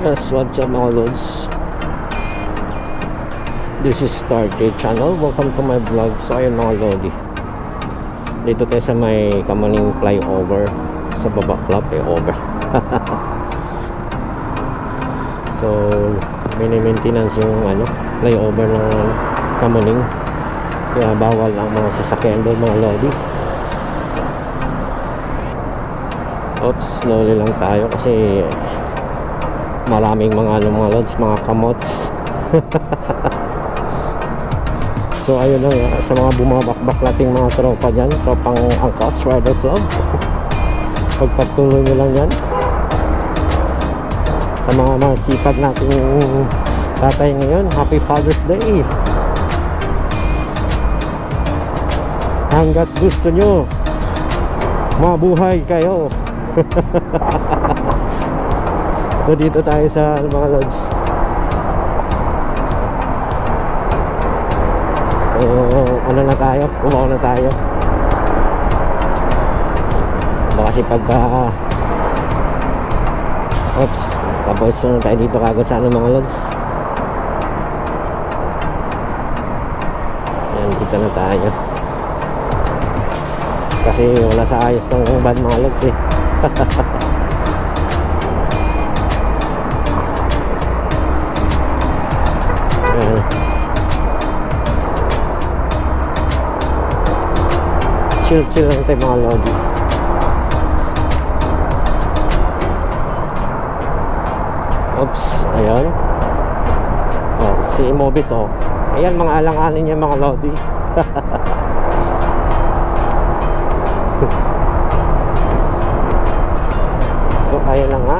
Yes, what's up mga lods? This is Star J Channel. Welcome to my vlog. So ayun mga lodi, dito tayo sa may Kamuning flyover. Sa baba flyover. So mini-maintenance yung flyover ng Kamuning. Kaya bawal ang mga sasakyan doon mga lodi. Oops, slowly lang tayo kasi maraming mga lods, mga kamots. So ayun lang sa mga bumabakbak nating mga tropa dyan, tropang Angkas Rider Club. Pagpatuloy nyo lang yan. Sa mga masipag nating tatay ngayon, Happy Father's Day. Hanggat gusto nyo mabuhay kayo. So dito tayo sa mga lods. Ano na tayo? Kumaw na tayo. Kasi pagka oops, tapos na tayo dito kagad sa mga lods. Yan, dito na tayo. Kasi wala sa ayos ng van mga lods eh. Chill lang tayo mga lodi. Oops, ayan. Oh, si Mobit oh. Ayan mga alang-aling niya mga lodi. So ayan lang nga.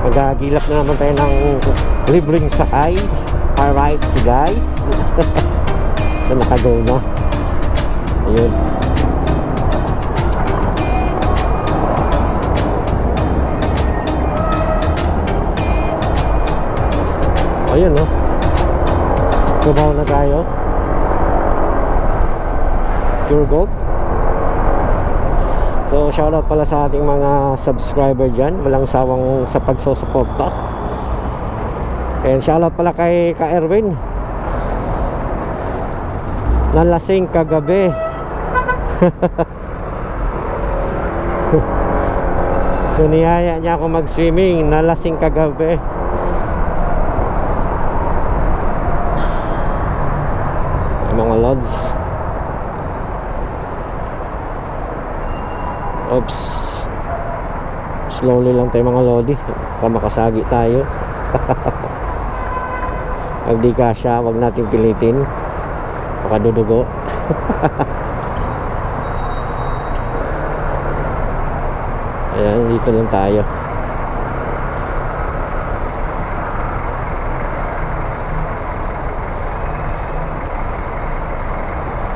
Magagilap na naman tayo ng libreng sakay. Alright guys. So nakagaw na. Ayun. Ayun no. Kumaw na tayo. Pure gold. So shoutout pala sa ating mga subscriber dyan. Walang sawang sa pagsusuporta. And shoutout pala kay Ka Erwin. Nalasing kagabi. So niyaya niya ako mag-swimming. Nalasing kagabi. Ay, mga lods. Oops. Slowly lang tayo mga lodi para makasagi tayo. Pag di kasya, wag natin pilitin. Makadudugo. Ayan, dito lang tayo.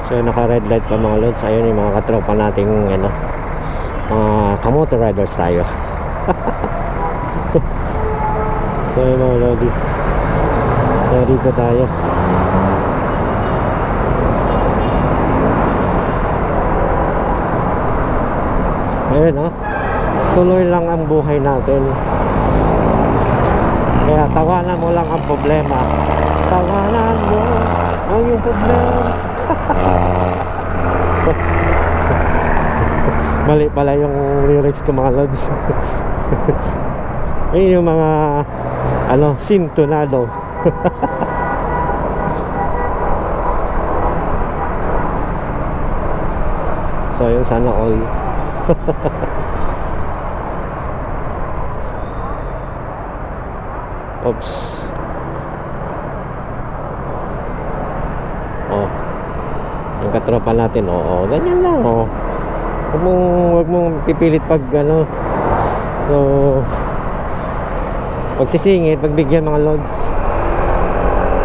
So naka red light pa mga lods. Ayun yung mga katropa nating mga kamotor riders tayo. So yun mga lodi. So dito tayo. Ayun tuloy lang ang buhay natin. Kaya tawanan mo lang ang problema. Tawanan mo ang yung problema. Mali pala yung lyrics ko mga lods. Ayun yung mga sintonado. So yun, sana all. Oops. Oh. Yung katropa natin, ganyan lang, Huwag mong pipilit pag So pagsisingit, pagbigyan mga lods.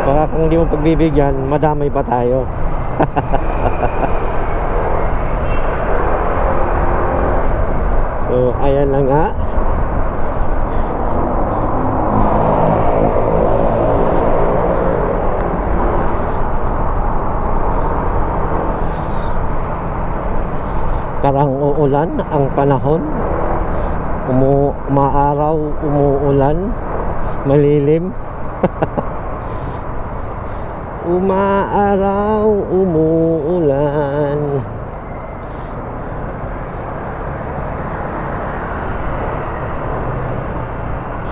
Baka kung hindi mo pagbibigyan, madamay pa tayo. So ayan lang nga. Parang uulan ang panahon. Umaaraw, umuulan, malilim. Umaaraw, umuulan.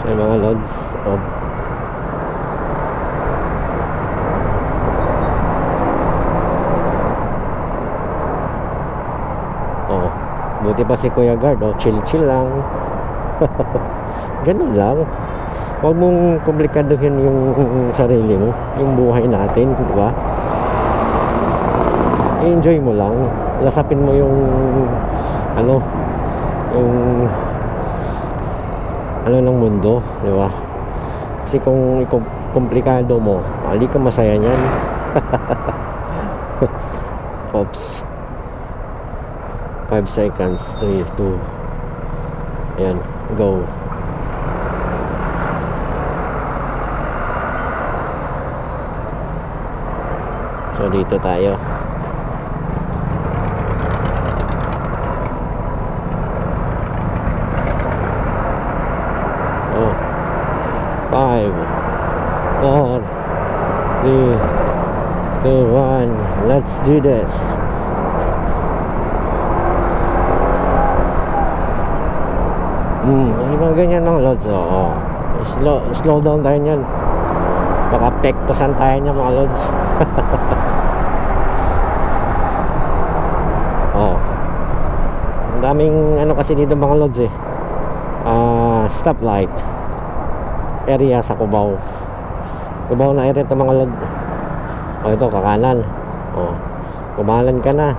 So mga lods, buti pa si Kuya Guard, chill lang. Ganun lang. Huwag mong komplikaduhin yung sarili mo, yung buhay natin, di ba? I-enjoy mo lang. Lasapin mo yung yung ng mundo, di ba? Kasi kung komplikado mo, hindi ka masaya niyan. Oops. 5 seconds, 3, 2. Ayan, go. So dito tayo. Oh, 5, 4, 3, 2, 1. Let's do this. Yung mga ganyan mga lods. Slow down tayo nyan. Baka pektosan tayo niya mga lods. Ang daming kasi dito mga lods stoplight area sa Cubao na area ito mga lods. Ito kakanan. Kumalan ka na.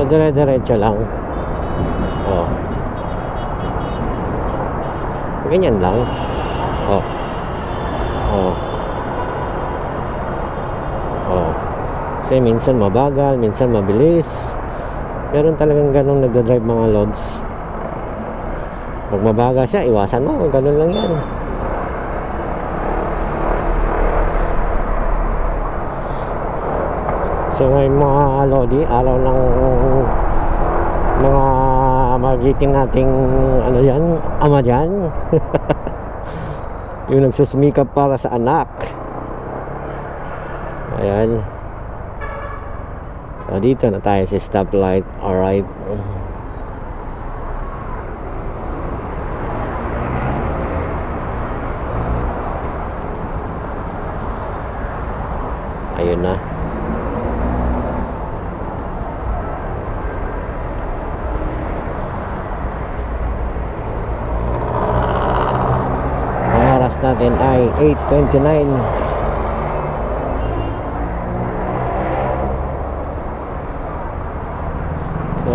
Dire-diretso lang. Ganyan lang. Kasi minsan mabagal, minsan mabilis. Meron talagang ganong nagdadrive mga lods. Pag mabagal siya, iwasan mo. Ganun lang yan. So ngayon mga lodi, araw ng mga magiting nating ama dyan. Yung nagsusumikap para sa anak. Ayan. So dito na tayo sa stoplight. Alright. Ayun na. Natin ay 8:29. So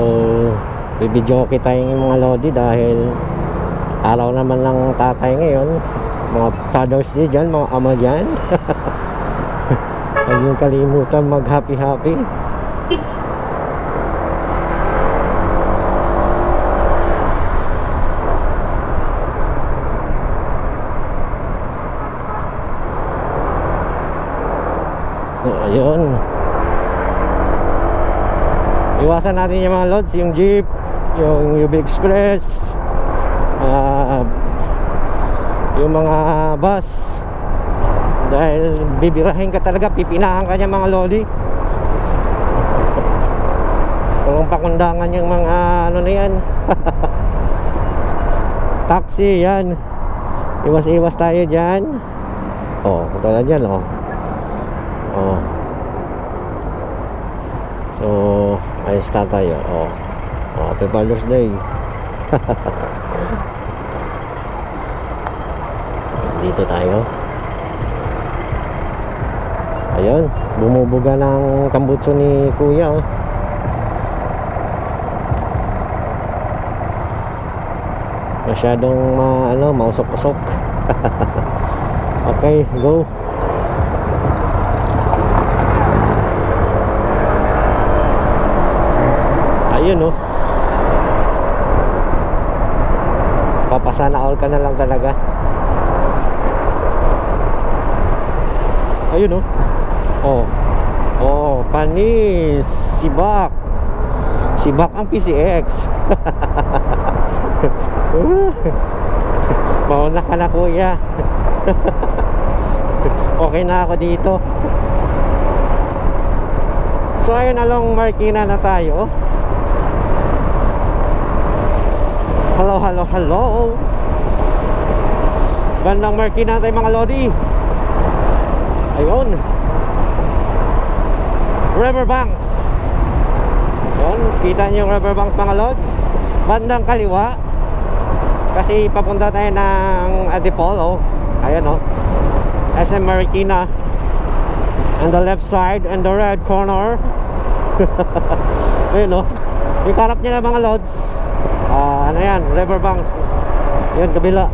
bibidyo kita yung mga lodi dahil araw naman ng tatay ngayon. Mga Father's Day dyan, mga ama dyan. Huwag yung kalimutan mag happy. So ayun, iwasan natin yung mga lods, yung jeep, yung UB Express, yung mga bus, dahil bibirahin ka talaga, pipinahan ka niya mga lodi. Walang pakundangan yung mga na yan. Taxi yan, iwas tayo dyan. Katulad yan so ayos na tayo. Happy Father's Day. Dito tayo. Ayun, bumubuga ng tambutso ni kuya. Masyadong mausok-usok. Okay, go. Ayun papasana all ka na lang talaga. Ayun, oh. Oh. Oh, panis. Sibak. Sibak ang PCX. Mauna ka na, kuya. Okay na ako dito. So ayun, along Marikina na tayo. Hello, hello, hello. Bandang Marikina tayo mga lodi. Ayun, Riverbanks. Ayun, kita niyo yung Riverbanks mga lods. Bandang kaliwa, kasi papunta tayo ng Antipolo. Ayan, oh, SM Marikina. On the left side, and the red corner. Ayun, oh, yung karap niya na mga lods. Ano yan, Riverbanks. Yun, kabila.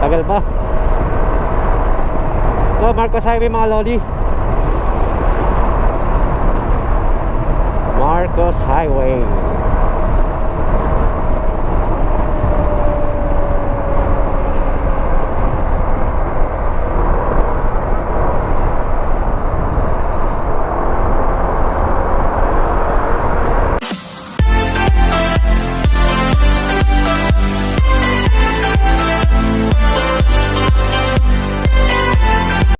Tagal pa. No, Marcos Highway mga lodi. Marcos Highway.